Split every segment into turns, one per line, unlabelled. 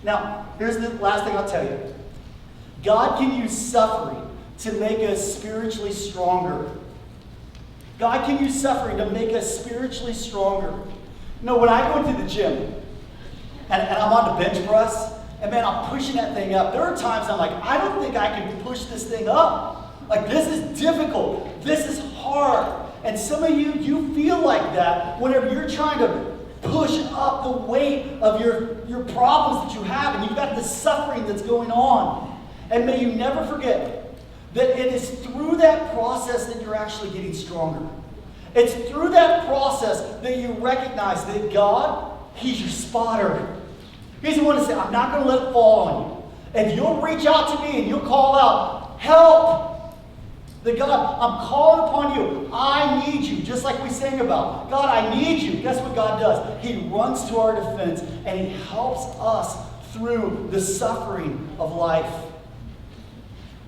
Now, here's the last thing I'll tell you. God can use suffering to make us spiritually stronger. God can use suffering to make us spiritually stronger. You know, when I go into the gym and I'm on the bench press, and man, I'm pushing that thing up. There are times I'm like, I don't think I can push this thing up. Like, this is difficult. This is hard. And some of you, you feel like that whenever you're trying to push up the weight of your problems that you have, and you've got the suffering that's going on. And may you never forget that it is through that process that you're actually getting stronger. It's through that process that you recognize that God, He's your spotter. He's the one to say, I'm not going to let it fall on you. If you'll reach out to me and you'll call out, help, that God, I'm calling upon you. I need you, just like we sang about. God, I need you. Guess what God does? He runs to our defense and He helps us through the suffering of life.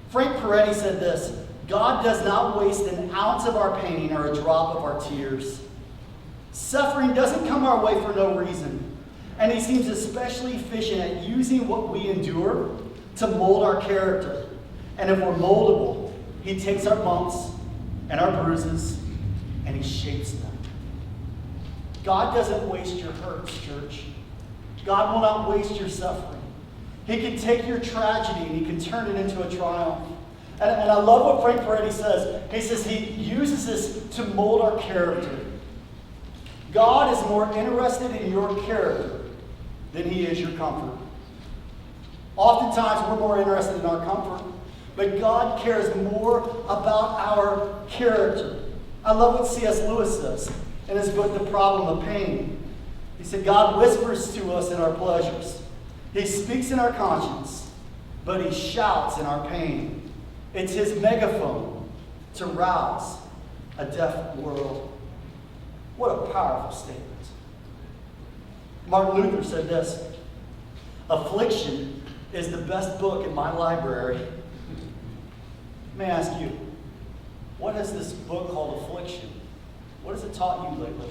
Frank Peretti said this, God does not waste an ounce of our pain or a drop of our tears. Suffering doesn't come our way for no reason. And He seems especially efficient at using what we endure to mold our character. And if we're moldable, He takes our bumps and our bruises and He shapes them. God doesn't waste your hurts, church. God will not waste your suffering. He can take your tragedy and He can turn it into a triumph. And I love what Frank Peretti says. He says He uses this to mold our character. God is more interested in your character than He is your comfort. Oftentimes we're more interested in our comfort, but God cares more about our character. I love what C.S. Lewis says in his book, The Problem of Pain. He said, God whispers to us in our pleasures. He speaks in our conscience, but He shouts in our pain. It's His megaphone to rouse a deaf world. What a powerful statement. Martin Luther said this, affliction is the best book in my library. Let me ask you, what is this book called Affliction? What has it taught you lately?